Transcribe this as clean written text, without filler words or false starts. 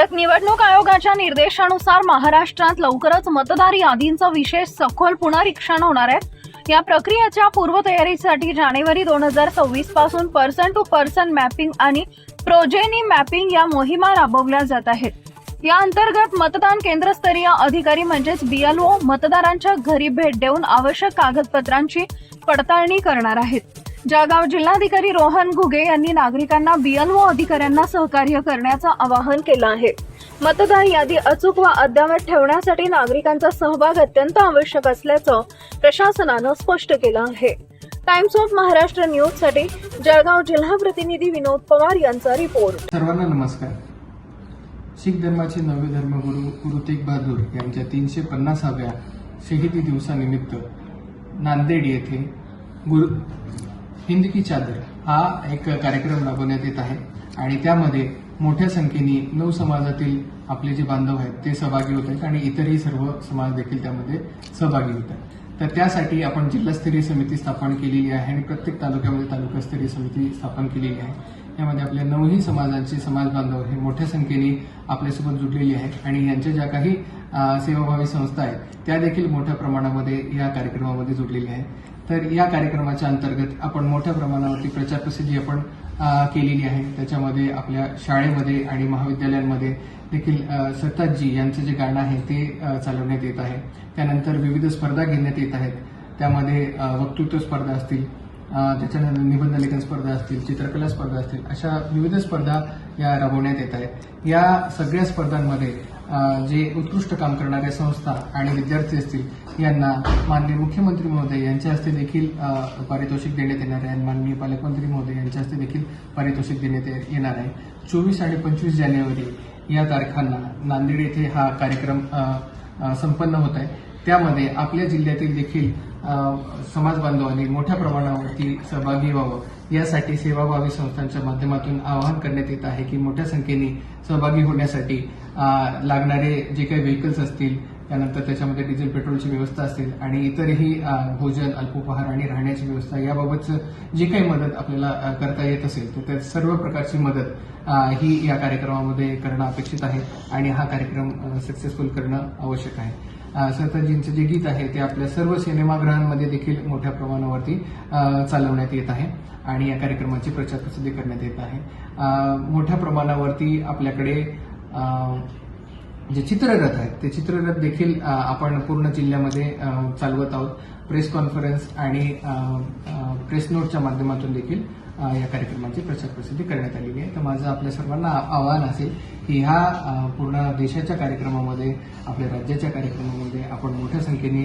भारत निवडणूक आयोगाच्या निर्देशानुसार महाराष्ट्रात लवकरच मतदार यादींचा विशेष सखोल पुनरीक्षण होणार आहे। या प्रक्रियेच्या पूर्वतयारीसाठी जानेवारी 2026 पासून पर्सन टू पर्सन मॅपिंग आणि प्रोजेनी मॅपिंग या मोहिमा राबवल्या जात आहेत। या अंतर्गत मतदान केंद्रस्तरीय अधिकारी म्हणजेच BLO मतदारांच्या घरी भेट देऊन आवश्यक कागदपत्रांची पडताळणी करणार आहेत। जळगाव जिल्हाधिकारी रोहन घुगे यांनी नागरिकांना BLO अधिकाऱ्यांना सहकार्य करण्याचं आवाहन केलं आहे। मतदार यादी अचूक व अद्ययावत ठेवण्यासाठी नागरिकांचा सहभाग अत्यंत आवश्यक असल्याचं प्रशासनानं स्पष्ट केलं आहे। टाइम्स ऑफ महाराष्ट्र न्यूजसाठी जळगाव जिल्हा प्रतिनिधी विनोद पवार यांचा रिपोर्ट। सर्वांना नमस्कार। शीख धर्माचे नववे धर्मगुरू गुरु तेग बहादूर यांच्या 350व्या शहीदी दिवसानिमित्त नांदेड येथे हिंद की चादर हा एक कार्यक्रम राबवण्यात येत आहे आणि त्यामध्ये मोठ्या संख्येने 9 समाजातील आपले जे बांधव आहेत ते सहभागी होत आहेत आणि इतरही सर्व समाज देखील त्यामध्ये सहभागी होत आहेत। तर त्यासाठी आपण जिल्हास्तरीय समिती स्थापन केलेली आहे आणि प्रत्येक तालुक्यामध्ये तालुकास्तरीय समिती स्थापन केलेली आहे। यामध्ये आपल्या 9ही समाजांचे समाज बांधव हे मोठ्या संख्येने आपल्यासोबत जुडलेले आहेत आणि यांच्या ज्या काही सेवाभावी संस्था आहेत त्या देखील मोठ्या प्रमाणामध्ये या कार्यक्रमामध्ये जुडलेल्या आहेत। तर या कार्यक्रमाच्या अंतर्गत आपण मोठ्या प्रमाणावरती प्रचार प्रसिद्धी आपण केलेली आहे। त्याच्यामध्ये आपल्या शाळेमध्ये आणि महाविद्यालयांमध्ये देखील सरताजजी यांचं जे गाणं आहे ते चालवण्यात येत आहे। त्यानंतर विविध स्पर्धा घेण्यात येत आहेत। त्यामध्ये वक्तृत्व स्पर्धा असतील, त्याच्यानंतर निबंध लेखन स्पर्धा असतील, चित्रकला स्पर्धा असतील, अशा विविध स्पर्धा या राबवण्यात येत आहेत। या सगळ्या स्पर्धांमध्ये जे उत्कृष्ट काम करणाऱ्या संस्था आणि विद्यार्थी असतील यांना माननीय मुख्यमंत्री महोदय यांच्या हस्ते देखील पारितोषिक देण्यात येणार आहे। माननीय पालकमंत्री महोदय यांच्या हस्ते देखील पारितोषिक देण्यात येणार आहे। 24 आणि 25 जानेवारी या तारखांना नांदेड येथे हा कार्यक्रम संपन्न होत आहे। त्यामध्ये आपल्या जिल्ह्यातील देखील समाज बांधवांनी मोठ्या प्रमाणावरती सहभागी व्हावं यासाठी सेवाभावी संस्थांच्या माध्यमातून आवाहन करण्यात येत आहे की मोठ्या संख्येने सहभागी होण्यासाठी लागणारे जे काही व्हेकल्स असतील, त्यानंतर त्याच्यामध्ये डिझेल पेट्रोलची व्यवस्था असेल आणि इतरही भोजन, अल्पोपहार आणि राहण्याची व्यवस्था याबाबतचं जे काही मदत आपल्याला करता येत असेल तर त्या सर्व प्रकारची मदत ही या कार्यक्रमामध्ये करणं अपेक्षित आहे आणि हा कार्यक्रम सक्सेसफुल करणं आवश्यक आहे। सरताजजींचं जे गीत आहे ते आपल्या सर्व सिनेमागृहांमध्ये देखील मोठ्या प्रमाणावरती चालवण्यात येत आहे आणि या कार्यक्रमाची प्रचार प्रसिद्धी करण्यात येत आहे। मोठ्या प्रमाणावरती आपल्याकडे जे चित्ररथ आहेत ते चित्ररथ देखील आपण पूर्ण जिल्ह्यामध्ये चालवत आहोत। प्रेस कॉन्फरन्स आणि प्रेस नोटच्या माध्यमातून देखील या कार्यक्रमाची प्रचार प्रसिद्धी करण्यात आलेली आहे। तर माझं आपल्या सर्वांना आवाहन असेल की ह्या पूर्ण देशाच्या कार्यक्रमामध्ये, आपल्या राज्याच्या कार्यक्रमामध्ये आपण मोठ्या संख्येने